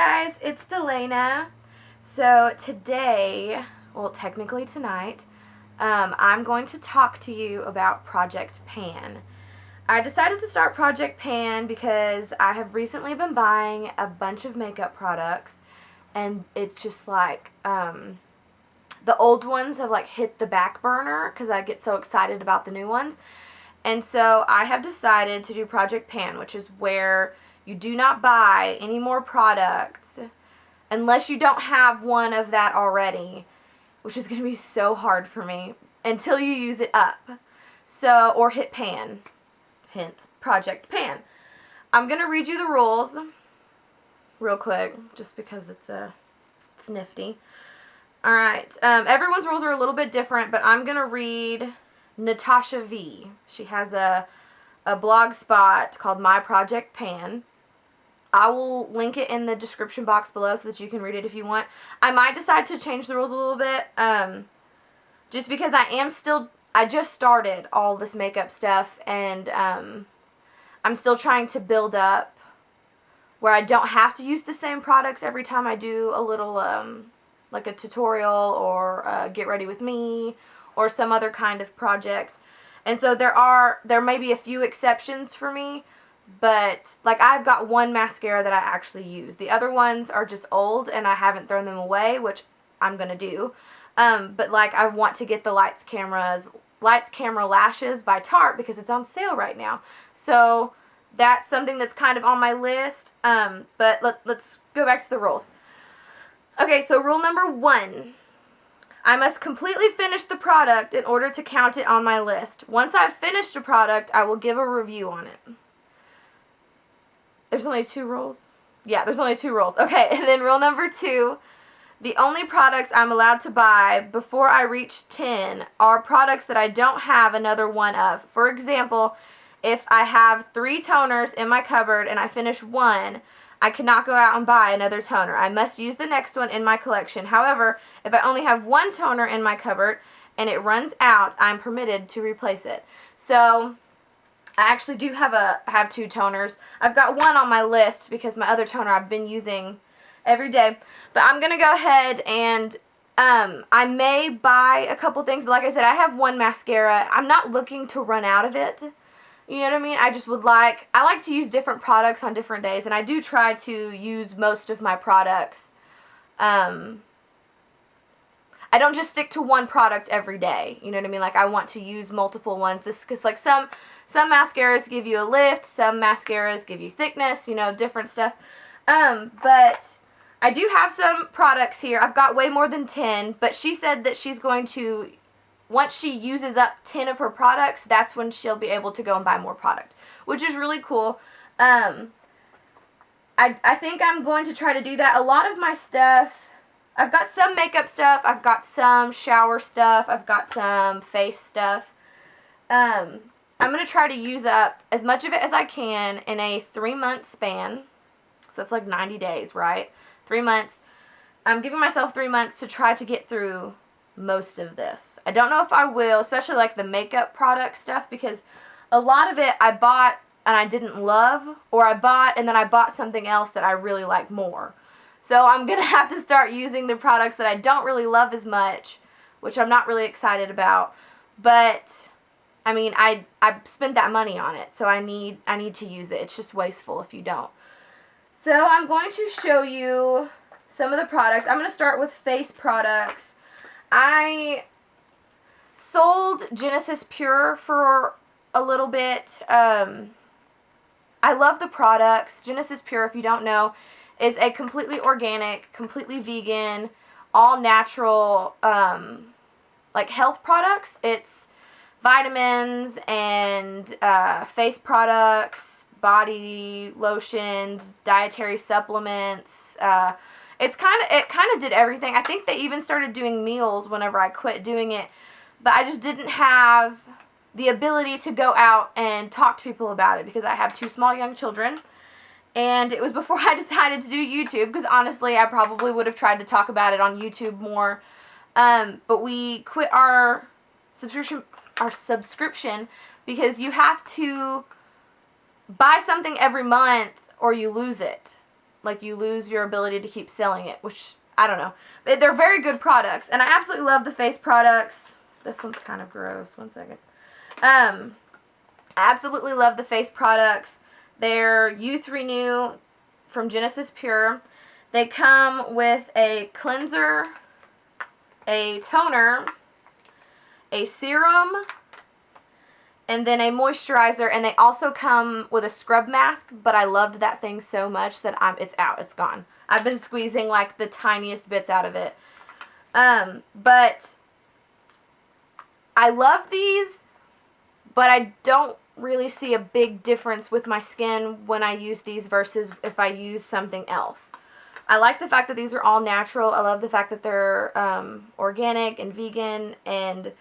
guys, it's Delana. So today, well technically tonight, I'm going to talk to you about Project Pan. I decided to start Project Pan because I have recently been buying a bunch of makeup products and it's just like, the old ones have like hit the back burner because I get so excited about the new ones. And so I have decided to do Project Pan, which is where you do not buy any more products unless you don't have one of that already, which is going to be so hard for me until you use it up. So, or hit pan, hence Project Pan. I'm going to read you the rules real quick just because it's nifty. Alright, everyone's rules are a little bit different, but I'm going to read Natasha V. She has a blog spot called My Project Pan. I will link it in the description box below so that you can read it if you want. I might decide to change the rules a little bit, just because I just started all this makeup stuff, and I'm still trying to build up where I don't have to use the same products every time I do a little, like a tutorial or get ready with me or some other kind of project. And so there may be a few exceptions for me, but like I've got one mascara that I actually use. The other ones are just old and I haven't thrown them away, which I'm gonna do. But like I want to get the Lights Camera Lashes by Tarte because it's on sale right now. So that's something that's kind of on my list. But let's go back to the rules. Okay, so rule number 1. I must completely finish the product in order to count it on my list. Once I've finished a product, I will give a review on it. There's only 2 rules? Yeah, there's only 2 rules. Okay, and then rule number 2. The only products I'm allowed to buy before I reach 10 are products that I don't have another one of. For example, if I have 3 toners in my cupboard and I finish 1, I cannot go out and buy another toner. I must use the next one in my collection. However, if I only have 1 toner in my cupboard and it runs out, I'm permitted to replace it. So I actually do have 2 toners. I've got one on my list because my other toner I've been using every day. But I'm going to go ahead and I may buy a couple things, but like I said, I have 1 mascara. I'm not looking to run out of it. You know what I mean? I like to use different products on different days, and I do try to use most of my products. I don't just stick to one product every day. You know what I mean? Like, I want to use multiple ones. Because, like, some mascaras give you a lift, some mascaras give you thickness, you know, different stuff. But I do have some products here. I've got way more than 10, but she said that she's going to, once she uses up 10 of her products, that's when she'll be able to go and buy more product, which is really cool. I think I'm going to try to do that. A lot of my stuff, I've got some makeup stuff, I've got some shower stuff, I've got some face stuff. I'm going to try to use up as much of it as I can in a 3-month span. So it's like 90 days, right? 3 months. I'm giving myself 3 months to try to get through most of this. I don't know if I will, especially like the makeup product stuff, because a lot of it I bought and I didn't love, or I bought and then I bought something else that I really like more. So I'm going to have to start using the products that I don't really love as much, which I'm not really excited about. But I mean, I spent that money on it, so I need to use it. It's just wasteful if you don't. So I'm going to show you some of the products. I'm going to start with face products. I sold Genesis Pure for a little bit. I love the products. Genesis Pure, if you don't know, is a completely organic, completely vegan, all natural, like health products. It's vitamins and face products, body lotions, dietary supplements. It kind of did everything. I think they even started doing meals whenever I quit doing it, but I just didn't have the ability to go out and talk to people about it because I have 2 small young children, and it was before I decided to do YouTube, because honestly I probably would have tried to talk about it on YouTube more, but we quit our subscription because you have to buy something every month or you lose it. like, you lose your ability to keep selling it, which, I don't know. They're very good products, and I absolutely love the face products. This one's kind of gross. One second. I absolutely love the face products. They're Youth Renew from Genesis Pure. They come with a cleanser, a toner, a serum, and then a moisturizer, and they also come with a scrub mask, but I loved that thing so much that it's out. It's gone. I've been squeezing like the tiniest bits out of it. But I love these, but I don't really see a big difference with my skin when I use these versus if I use something else. I like the fact that these are all natural. I love the fact that they're organic and vegan, and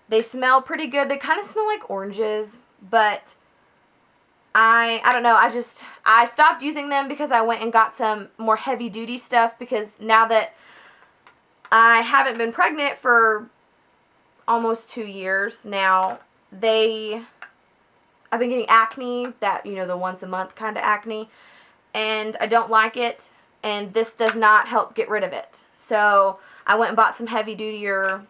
they smell pretty good. They kind of smell like oranges, but I don't know. I stopped using them because I went and got some more heavy duty stuff, because now that I haven't been pregnant for almost 2 years now, I've been getting acne, that, you know, the once a month kind of acne, and I don't like it, and this does not help get rid of it. So I went and bought some heavy duty is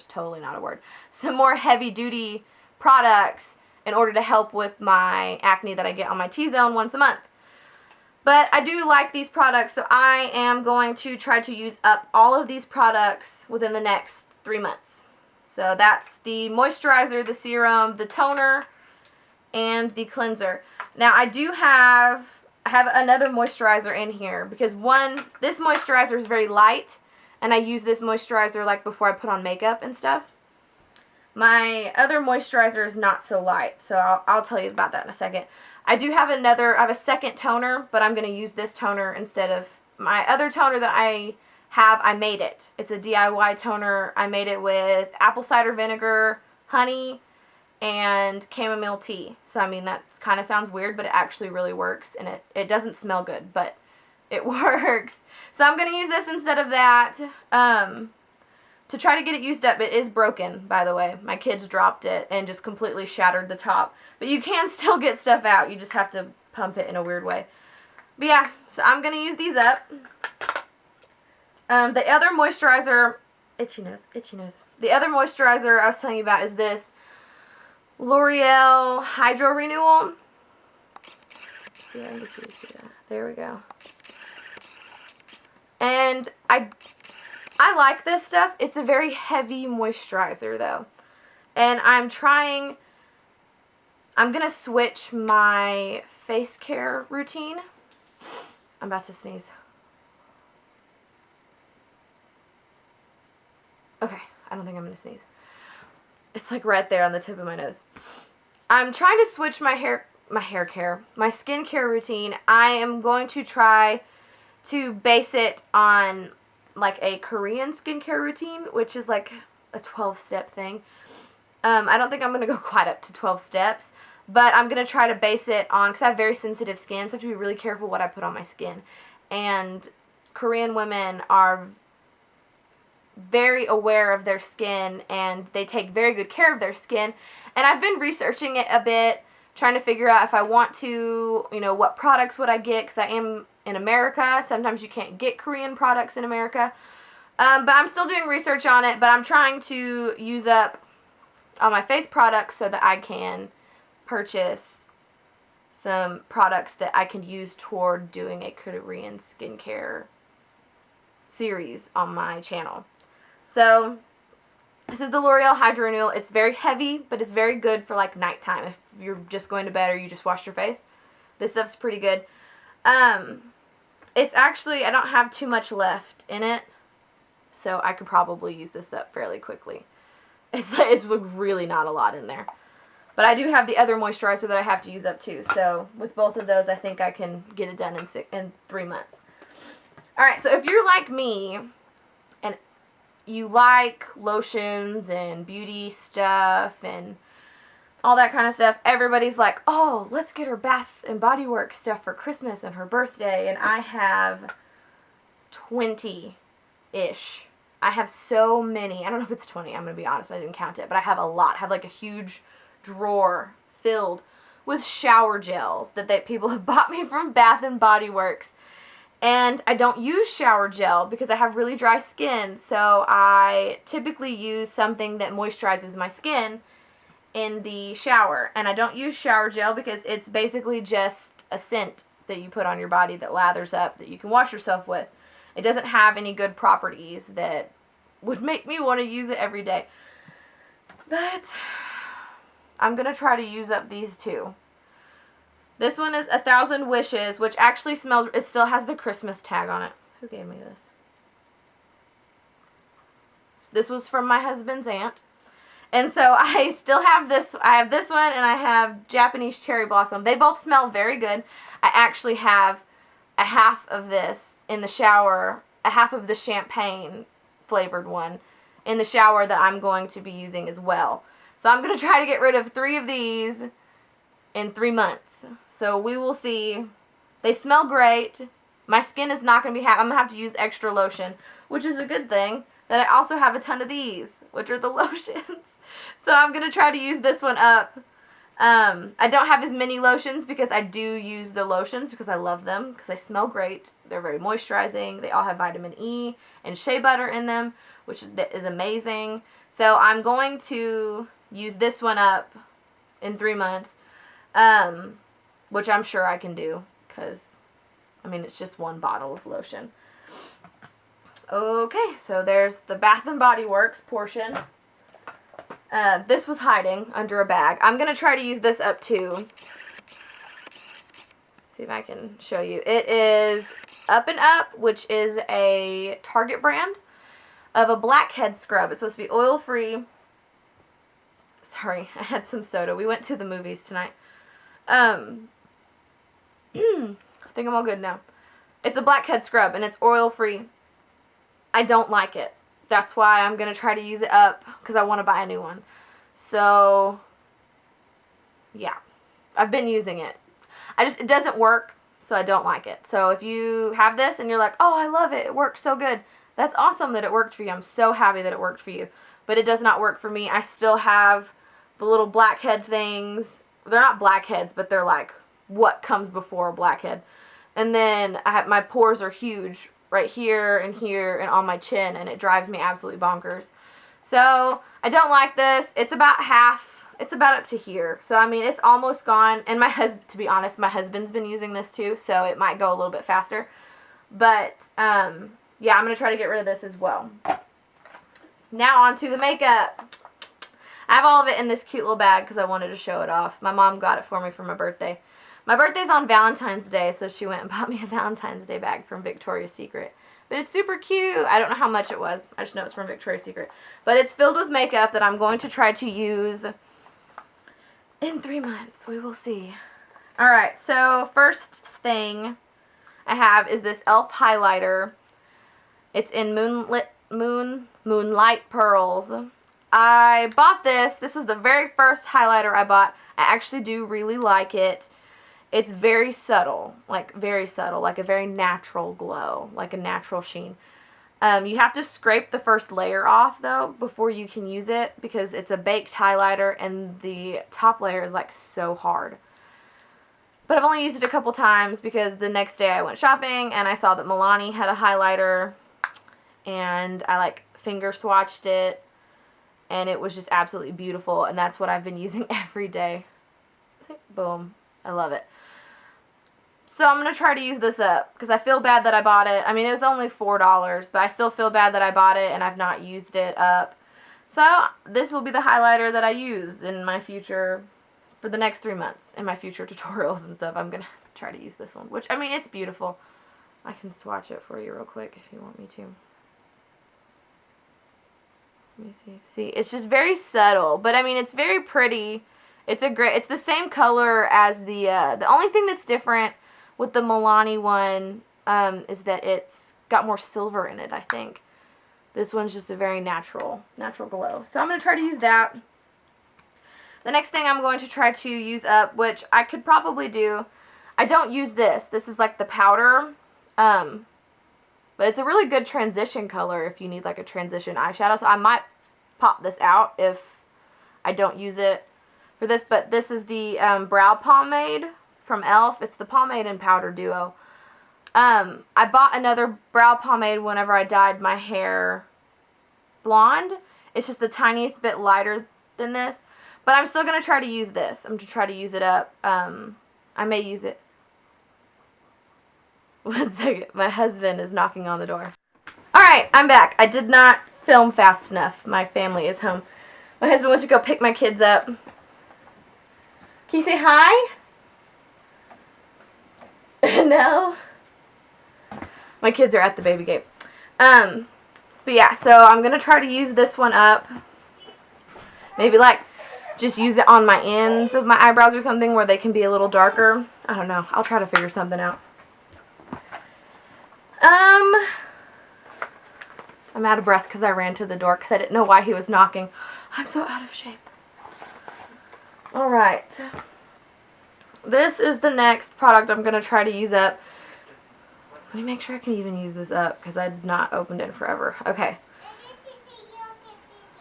totally not a word, some more heavy duty products in order to help with my acne that I get on my T-zone once a month. But I do like these products, so I am going to try to use up all of these products within the next 3 months. So that's the moisturizer, the serum, the toner, and the cleanser. Now I have another moisturizer in here, because this moisturizer is very light, and I use this moisturizer like before I put on makeup and stuff. My other moisturizer is not so light, so I'll tell you about that in a second. I have a second toner, but I'm going to use this toner instead of my other toner that I have. I made it. It's a DIY toner. I made it with apple cider vinegar, honey, and chamomile tea. So, I mean, that kind of sounds weird, but it actually really works, and it doesn't smell good, but it works. So I'm going to use this instead of that to try to get it used up. It is broken, by the way. My kids dropped it and just completely shattered the top. But you can still get stuff out. You just have to pump it in a weird way. But yeah, so I'm going to use these up. The other moisturizer, itchy nose. The other moisturizer I was telling you about is this L'Oreal Hydro Renewal. See if I can get you to see that. There we go. And I like this stuff. It's a very heavy moisturizer though. And I'm going to switch my face care routine. I'm about to sneeze. Okay, I don't think I'm going to sneeze. It's like right there on the tip of my nose. I'm trying to switch my skincare routine. I am going to try to base it on like a Korean skincare routine, which is like a 12-step thing. I don't think I'm going to go quite up to 12 steps, but I'm going to try to base it on, because I have very sensitive skin, so I have to be really careful what I put on my skin. And Korean women are very aware of their skin, and they take very good care of their skin. And I've been researching it a bit, trying to figure out if I want to, you know, what products would I get, because I am in America. Sometimes you can't get Korean products in America. But I'm still doing research on it, but I'm trying to use up all my face products so that I can purchase some products that I can use toward doing a Korean skincare series on my channel. So this is the L'Oreal Hydro Renewal. It's very heavy, but it's very good for like nighttime if you're just going to bed or you just washed your face. This stuff's pretty good. It's actually, I don't have too much left in it, so I could probably use this up fairly quickly. It's really not a lot in there. But I do have the other moisturizer that I have to use up too. So with both of those, I think I can get it done in 3 months. Alright, so if you're like me, and you like lotions and beauty stuff and all that kind of stuff, everybody's like, oh, let's get her Bath and Body Works stuff for Christmas and her birthday. And I have 20-ish. I have so many. I don't know if it's 20. I'm going to be honest. I didn't count it. But I have a lot. I have like a huge drawer filled with shower gels that people have bought me from Bath and Body Works. And I don't use shower gel because I have really dry skin, so I typically use something that moisturizes my skin in the shower. And I don't use shower gel because it's basically just a scent that you put on your body that lathers up that you can wash yourself with. It doesn't have any good properties that would make me want to use it every day. But I'm going to try to use up these two. This one is 1,000 Wishes, which actually smells, it still has the Christmas tag on it. Who gave me this? This was from my husband's aunt. And so I still have this. I have this one and I have Japanese Cherry Blossom. They both smell very good. I actually have a half of this in the shower, a half of the champagne flavored one in the shower that I'm going to be using as well. So I'm going to try to get rid of 3 of these in 3 months. So we will see. They smell great. My skin is not going to be happy. I'm going to have to use extra lotion, which is a good thing. That I also have a ton of these, which are the lotions. So I'm going to try to use this one up. I don't have as many lotions because I do use the lotions because I love them, because they smell great. They're very moisturizing. They all have vitamin E and shea butter in them, which is amazing. So I'm going to use this one up in 3 months, which I'm sure I can do because, I mean, it's just 1 bottle of lotion. Okay, so there's the Bath and Body Works portion. This was hiding under a bag. I'm going to try to use this up too. See if I can show you. It is Up&up, which is a Target brand of a blackhead scrub. It's supposed to be oil-free. Sorry, I had some soda. We went to the movies tonight. I think I'm all good now. It's a blackhead scrub, and it's oil-free. I don't like it. That's why I'm going to try to use it up, because I want to buy a new one. So, yeah. I've been using it. It doesn't work, so I don't like it. So if you have this and you're like, oh, I love it. It works so good. That's awesome that it worked for you. I'm so happy that it worked for you. But it does not work for me. I still have the little blackhead things. They're not blackheads, but they're like what comes before a blackhead. And then my pores are huge right here and on my chin, and it drives me absolutely bonkers. So I don't like this. It's about half. It's about up to here. So I mean, it's almost gone. And to be honest, my husband's been using this too, so it might go a little bit faster. But yeah, I'm gonna try to get rid of this as well. Now on to the makeup. I have all of it in this cute little bag because I wanted to show it off. My mom got it for me for my birthday. My birthday's on Valentine's Day, so she went and bought me a Valentine's Day bag from Victoria's Secret. But it's super cute. I don't know how much it was. I just know it's from Victoria's Secret. But it's filled with makeup that I'm going to try to use in 3 months. We will see. Alright, so first thing I have is this e.l.f. highlighter. It's in Moonlight Pearls. I bought this. This is the very first highlighter I bought. I actually do really like it. It's very subtle, like a very natural glow, like a natural sheen. You have to scrape the first layer off, though, before you can use it, because it's a baked highlighter, and the top layer is, like, so hard. But I've only used it a couple times, because the next day I went shopping, and I saw that Milani had a highlighter, and I, like, finger swatched it, and it was just absolutely beautiful, and that's what I've been using every day. Boom. I love it. So I'm going to try to use this up, because I feel bad that I bought it. I mean, it was only $4, but I still feel bad that I bought it and I've not used it up. So this will be the highlighter that I use in my future, for the next 3 months, in my future tutorials and stuff. I'm going to try to use this one, which, I mean, it's beautiful. I can swatch it for you real quick if you want me to. Let me see. See, it's just very subtle, but I mean, it's very pretty. It's the same color as the only thing that's different with the Milani one is that it's got more silver in it, I think. This one's just a very natural glow. So I'm going to try to use that. The next thing I'm going to try to use up, which I could probably do, I don't use this. This is like the powder, but it's a really good transition color if you need like a transition eyeshadow. So I might pop this out if I don't use it for this, but this is the brow pomade from e.l.f. It's the pomade and powder duo. I bought another brow pomade whenever I dyed my hair blonde. It's just the tiniest bit lighter than this, but I'm still going to try to use this. I'm going to try to use it up. I may use it. One second. My husband is knocking on the door. Alright, I'm back. I did not film fast enough. My family is home. My husband went to go pick my kids up. Can you say hi? No? My kids are at the baby gate. But yeah, so I'm going to try to use this one up. Maybe like just use it on my ends of my eyebrows or something where they can be a little darker. I don't know. I'll try to figure something out. I'm out of breath because I ran to the door because I didn't know why he was knocking. I'm so out of shape. Alright. This is the next product I'm going to try to use up. Let me make sure I can even use this up because I've not opened it in forever. Okay.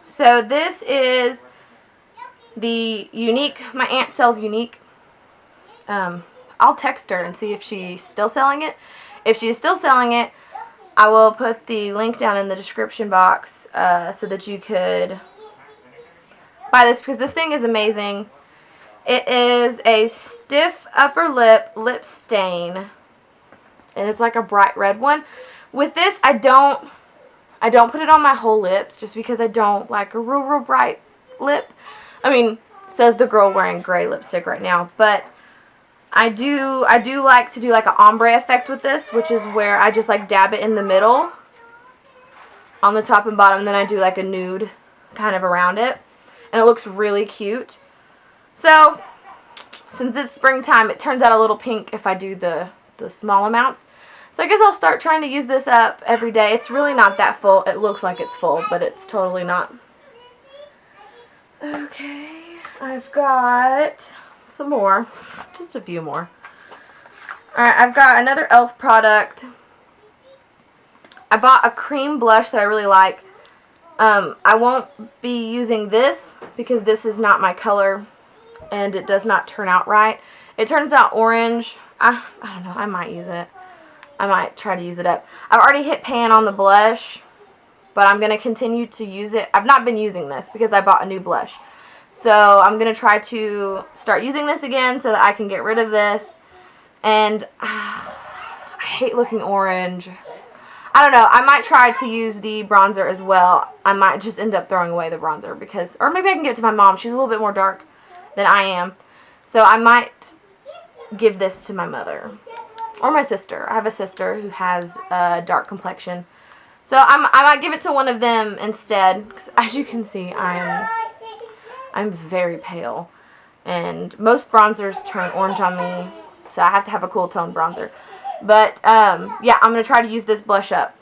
So this is the Unique. My aunt sells Unique. I'll text her and see if she's still selling it. If she's still selling it, I will put the link down in the description box so that you could buy this because this thing is amazing. It is a stiff upper lip stain, and it's like a bright red one. With this, I don't put it on my whole lips just because I don't like a real bright lip. I mean, says the girl wearing gray lipstick right now, but I do like to do like an ombre effect with this, which is where I just like dab it in the middle on the top and bottom, and then I do like a nude kind of around it, and it looks really cute. So since it's springtime, it turns out a little pink if I do the small amounts. So I guess I'll start trying to use this up every day. It's really not that full. It looks like it's full, but it's totally not. Okay, I've got some more. Just a few more. Alright, I've got another e.l.f. product. I bought a cream blush that I really like. I won't be using this because this is not my color and it does not turn out right. It turns out orange. I don't know. I might use it. I might try to use it up. I've already hit pan on the blush, but I'm going to continue to use it. I've not been using this because I bought a new blush. So I'm going to try to start using this again so that I can get rid of this. And I hate looking orange. I don't know. I might try to use the bronzer as well. I might just end up throwing away the bronzer because, or maybe I can give it to my mom. She's a little bit more dark than I am. So I might give this to my mother or my sister. I have a sister who has a dark complexion. So I might give it to one of them instead. 'Cause as you can see, I'm very pale. And most bronzers turn orange on me. So I have to have a cool tone bronzer. But, yeah, I'm going to try to use this blush up.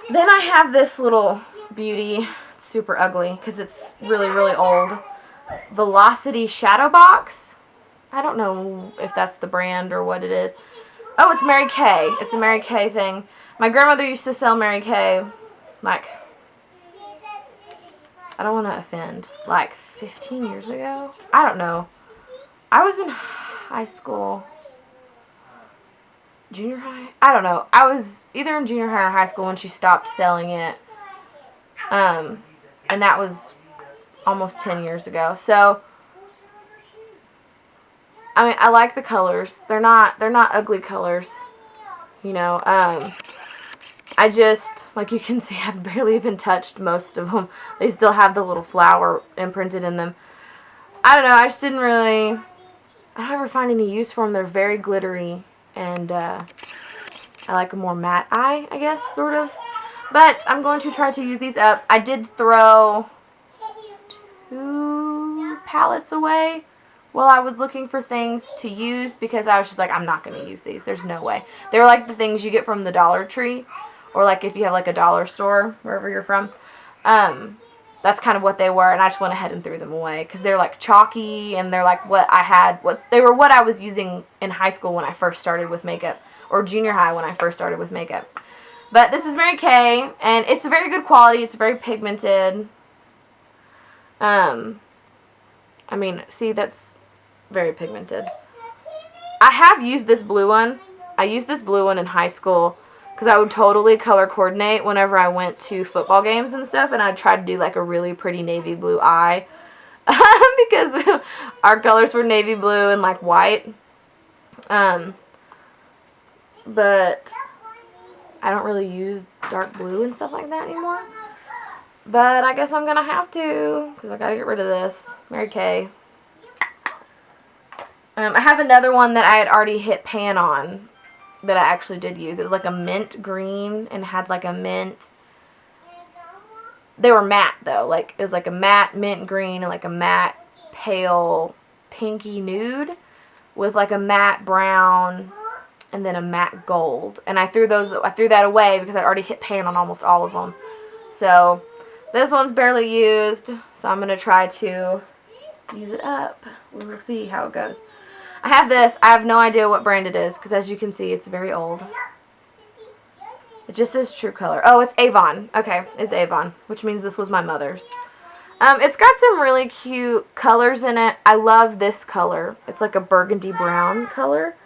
Then I have this little beauty. It's super ugly because it's really, really old. Velocity Shadow Box. I don't know if that's the brand or what it is. Oh, it's Mary Kay. It's a Mary Kay thing. My grandmother used to sell Mary Kay, like, I don't want to offend, like 15 years ago? I don't know. I was in high school. Junior high? I don't know. I was either in junior high or high school when she stopped selling it. And that was almost 10 years ago. So, I mean, I like the colors. They're not ugly colors. You know, I just, like you can see, I've barely even touched most of them. They still have the little flower imprinted in them. I don't know. I just didn't really, I don't ever find any use for them. They're very glittery. And I like a more matte eye, I guess, sort of. But I'm going to try to use these up. I did throw 2 palettes away while I was looking for things to use because I was just like, I'm not going to use these. There's no way. They were like the things you get from the Dollar Tree or like if you have like a dollar store wherever you're from. That's kind of what they were, and I just went ahead and threw them away because they're like chalky and they're like what I was using in high school when I first started with makeup, or junior high when I first started with makeup. But this is Mary Kay, and it's a very good quality. It's very pigmented. I mean, see, that's very pigmented. I have used this blue one. I used this blue one in high school because I would totally color coordinate whenever I went to football games and stuff, and I'd try to do like a really pretty navy blue eye because our colors were navy blue and like white. But I don't really use dark blue and stuff like that anymore. But I guess I'm going to have to because I got to get rid of this. Mary Kay. I have another one that I had already hit pan on that I actually did use. It was like a mint green and had like a mint. They were matte though. Like it was like a matte mint green and like a matte pale pinky nude with like a matte brown and then a matte gold. And I threw that away because I'd already hit pan on almost all of them. So this one's barely used. So I'm going to try to use it up. We'll see how it goes. I have this. I have no idea what brand it is because as you can see, it's very old. It just says True Color. Oh, it's Avon. Okay, it's Avon, which means this was my mother's. It's got some really cute colors in it. I love this color. It's like a burgundy brown color.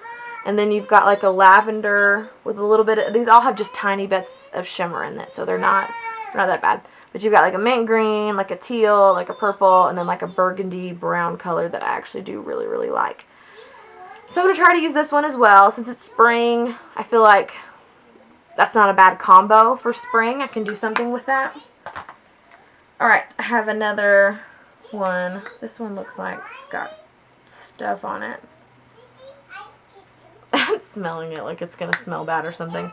And then you've got like a lavender with a little bit of, these all have just tiny bits of shimmer in it, so they're not that bad. But you've got like a mint green, like a teal, like a purple, and then like a burgundy brown color that I actually do really, really like. So I'm going to try to use this one as well. Since it's spring, I feel like that's not a bad combo for spring. I can do something with that. Alright, I have another one. This one looks like it's got stuff on it. I'm smelling it like it's going to smell bad or something.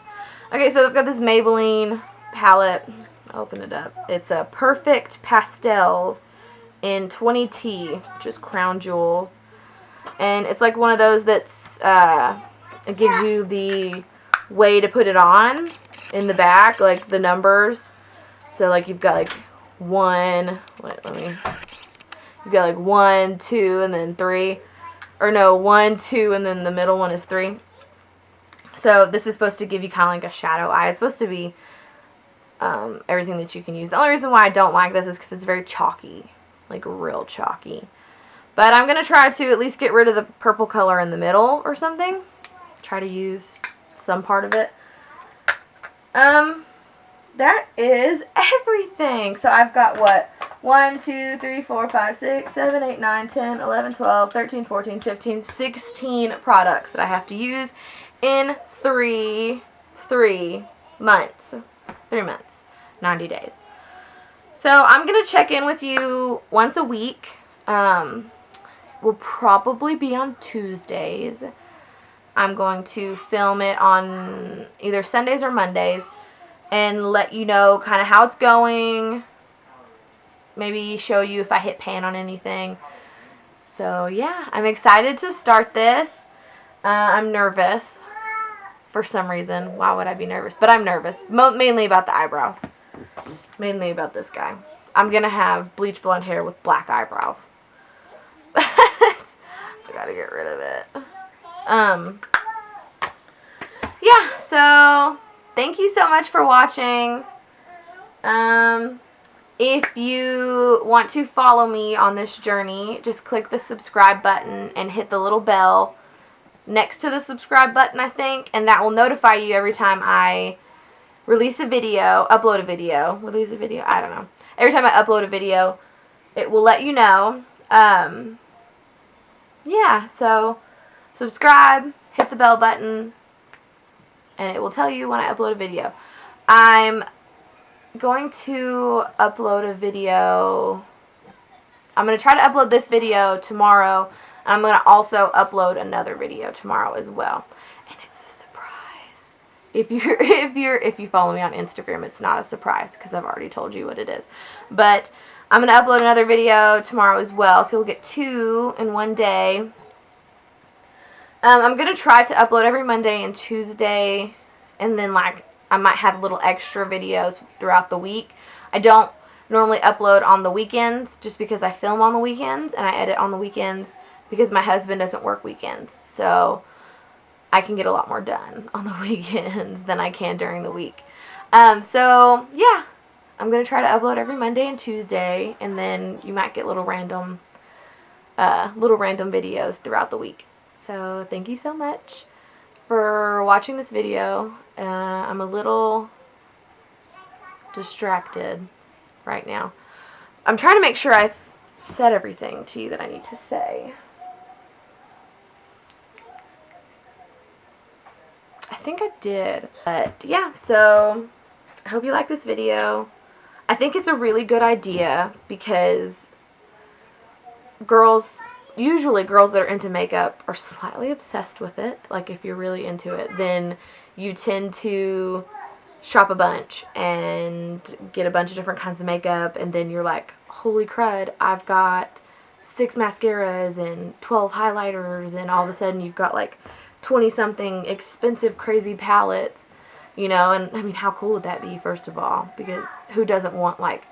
Okay, so I've got this Maybelline palette. I'll open it up. It's a Perfect Pastels in 20T, which is Crown Jewels. And it's like one of those that's, it gives you the way to put it on in the back, like the numbers. So like you've got like you've got like 1, 2, and then 3. Or no, 1, 2, and then the middle one is 3. So this is supposed to give you kind of like a shadow eye. It's supposed to be everything that you can use. The only reason why I don't like this is because it's very chalky, like real chalky. But I'm going to try to at least get rid of the purple color in the middle or something. Try to use some part of it. That is everything. So I've got what? 1, 2, 3, 4, 5, 6, 7, 8, 9, 10, 11, 12, 13, 14, 15, 16 products that I have to use in 3 months. 3 months. 90 days. So I'm going to check in with you once a week. Will probably be on Tuesdays. I'm going to film it on either Sundays or Mondays and let you know kind of how it's going. Maybe show you if I hit pan on anything. So yeah, I'm excited to start this. I'm nervous for some reason. Why would I be nervous? But I'm nervous. Mainly about the eyebrows. Mainly about this guy. I'm going to have bleach blonde hair with black eyebrows. I gotta get rid of it. Yeah, so thank you so much for watching. If you want to follow me on this journey, just click the subscribe button and hit the little bell next to the subscribe button, I think, and that will notify you every time I release a video, I don't know. Every time I upload a video, it will let you know. Yeah, so subscribe, hit the bell button, and it will tell you when I upload a video. I'm going to upload a video. I'm going to try to upload this video tomorrow, and I'm going to also upload another video tomorrow as well. And it's a surprise. If you follow me on Instagram, it's not a surprise because I've already told you what it is. But I'm going to upload another video tomorrow as well, so you'll get 2 in one day. I'm going to try to upload every Monday and Tuesday, and then like I might have little extra videos throughout the week. I don't normally upload on the weekends just because I film on the weekends and I edit on the weekends because my husband doesn't work weekends. So I can get a lot more done on the weekends than I can during the week. So yeah. I'm going to try to upload every Monday and Tuesday, and then you might get little random videos throughout the week. So thank you so much for watching this video. I'm a little distracted right now. I'm trying to make sure I've said everything to you that I need to say. I think I did. But yeah, so I hope you like this video. I think it's a really good idea because usually girls that are into makeup are slightly obsessed with it. Like, if you're really into it, then you tend to shop a bunch and get a bunch of different kinds of makeup, and then you're like, holy crud, I've got 6 mascaras and 12 highlighters, and all of a sudden you've got like 20-something expensive, crazy palettes, you know. And I mean, how cool would that be, first of all? Because who doesn't want, like,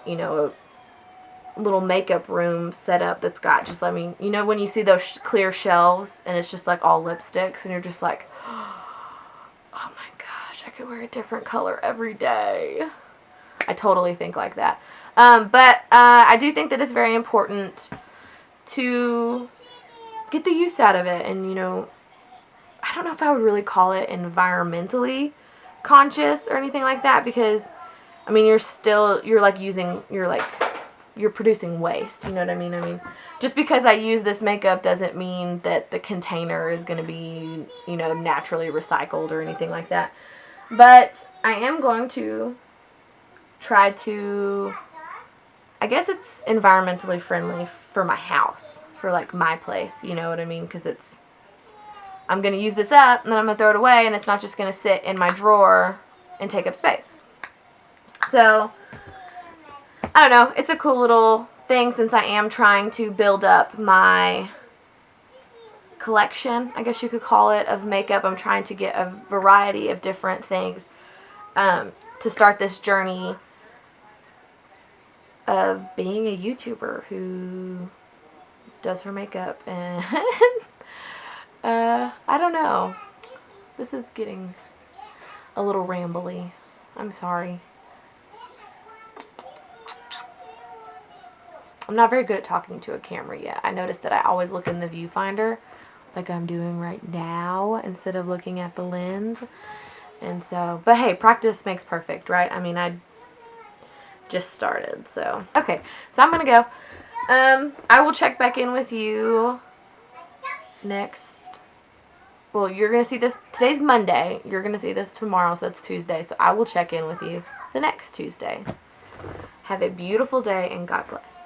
you know, a little makeup room set up that's got just, I mean, you know, when you see those clear shelves and it's just like all lipsticks, and you're just like, oh my gosh, I could wear a different color every day. I totally think like that. But I do think that it's very important to get the use out of it. And, you know, I don't know if I would really call it environmentally conscious or anything like that, because, I mean, you're producing waste, you know what I mean? I mean, just because I use this makeup doesn't mean that the container is going to be, you know, naturally recycled or anything like that. But I am going to try to, I guess it's environmentally friendly for my house, for like my place, you know what I mean? Because I'm going to use this up and then I'm going to throw it away, and it's not just going to sit in my drawer and take up space. So, I don't know, it's a cool little thing since I am trying to build up my collection, I guess you could call it, of makeup. I'm trying to get a variety of different things to start this journey of being a YouTuber who does her makeup. And I don't know, this is getting a little rambly. I'm sorry. I'm not very good at talking to a camera yet. I noticed that I always look in the viewfinder like I'm doing right now instead of looking at the lens. And so, but hey, practice makes perfect, right? I mean, I just started, so. Okay, so I'm going to go. I will check back in with you next. Well, you're going to see this. Today's Monday. You're going to see this tomorrow, so that's Tuesday. So I will check in with you the next Tuesday. Have a beautiful day, and God bless.